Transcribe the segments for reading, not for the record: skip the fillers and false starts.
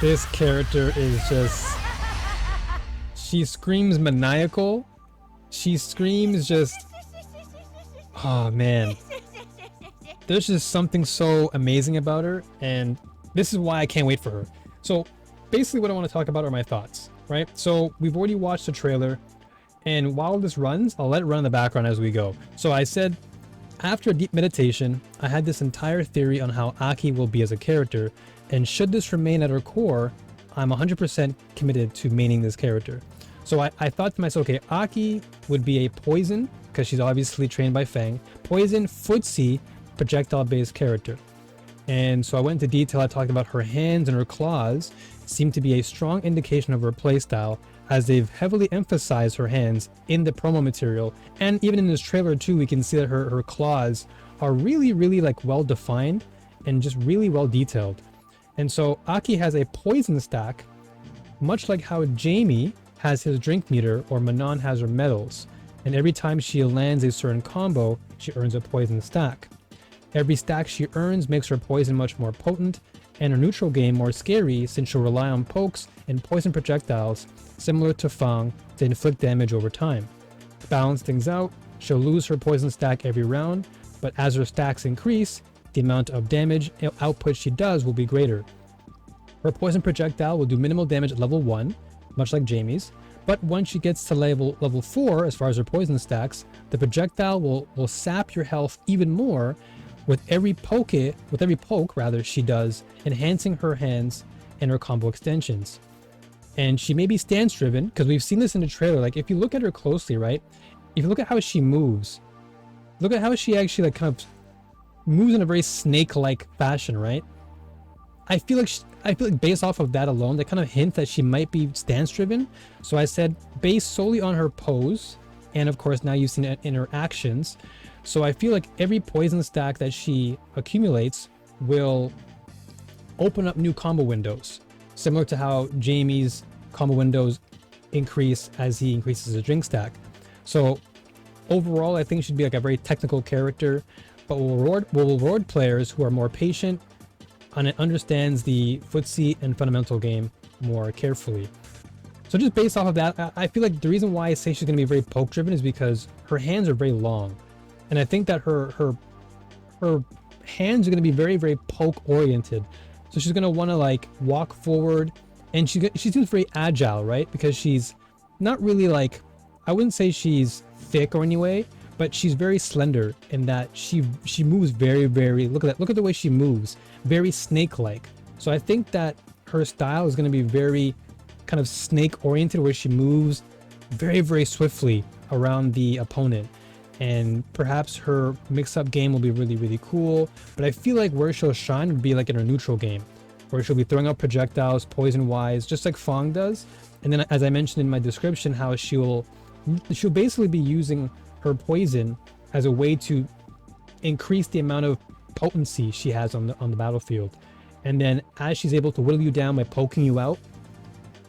This character is just... She screams maniacal. She screams just... Oh man. There's just something so amazing about her, and this is why I can't wait for her. So basically what I want to talk about are my thoughts, right? So we've already watched the trailer, and while this runs, I'll let it run in the background as we go. So I said, after a deep meditation, I had this entire theory on how A.K.I will be as a character, and should this remain at her core, I'm 100% committed to maining this character. So I thought to myself, okay, A.K.I would be a poison, because she's obviously trained by F.A.N.G, poison, footsie, projectile-based character. And so I went into detail. I talked about her hands and her claws seem to be a strong indication of her playstyle, as they've heavily emphasized her hands in the promo material, and even in this trailer too, we can see that her claws are really like well defined and just really well detailed. And so A.K.I has a poison stack, much like how Jamie has his drink meter or Manon has her medals, and every time she lands a certain combo, she earns a poison stack. Every stack she earns makes her poison much more potent, and her neutral game more scary, since she'll rely on pokes and poison projectiles similar to F.A.N.G to inflict damage over time. To balance things out, she'll lose her poison stack every round, but as her stacks increase, the amount of damage output she does will be greater. Her poison projectile will do minimal damage at level 1, much like Jamie's, but once she gets to level 4, as far as her poison stacks, the projectile will sap your health even more with every poke she does, enhancing her hands and her combo extensions. And she may be stance driven, because we've seen this in the trailer. Like, if you look at her closely, right, if you look at how she moves, look at how she actually like kind of moves in a very snake-like fashion, right? I feel like based off of that alone, they kind of hint that she might be stance driven. So I said, based solely on her pose, and of course now you've seen it in her actions, so I feel like every poison stack that she accumulates will open up new combo windows, similar to how Jamie's combo windows increase as he increases his drink stack. So overall, I think she'd be like a very technical character, but will reward players who are more patient and understands the footsie and fundamental game more carefully. So just based off of that, I feel like the reason why I say she's going to be very poke driven is because her hands are very long, and I think that her hands are going to be very poke oriented. So she's going to want to like walk forward, and she seems very agile, right? Because she's not really like, I wouldn't say she's thick or anyway, but she's very slender in that she moves very look at the way she moves, very snake-like. So I think that her style is going to be very kind of snake oriented, where she moves very swiftly around the opponent, and perhaps her mix-up game will be really cool. But I feel like where she'll shine would be like in her neutral game, where she'll be throwing out projectiles poison wise, just like F.A.N.G does. And then, as I mentioned in my description, how she'll basically be using her poison as a way to increase the amount of potency she has on the battlefield. And then as she's able to whittle you down by poking you out,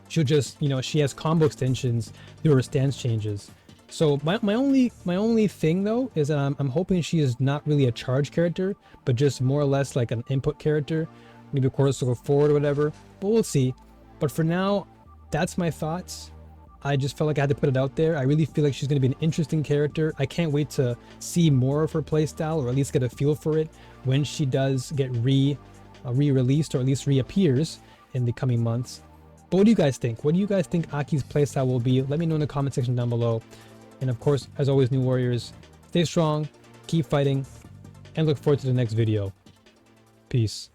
she'll just, she has combo extensions through her stance changes. So my only thing though is that I'm hoping she is not really a charge character, but just more or less like an input character, maybe a quarter circle forward or whatever, but we'll see. But for now, that's my thoughts. I just felt like I had to put it out there. I really feel like she's going to be an interesting character. I can't wait to see more of her playstyle, or at least get a feel for it when she does get re-released, or at least reappears in the coming months. But what do you guys think? What do you guys think A.K.I.'s playstyle will be? Let me know in the comment section down below. And of course, as always, new warriors, stay strong, keep fighting, and look forward to the next video. Peace.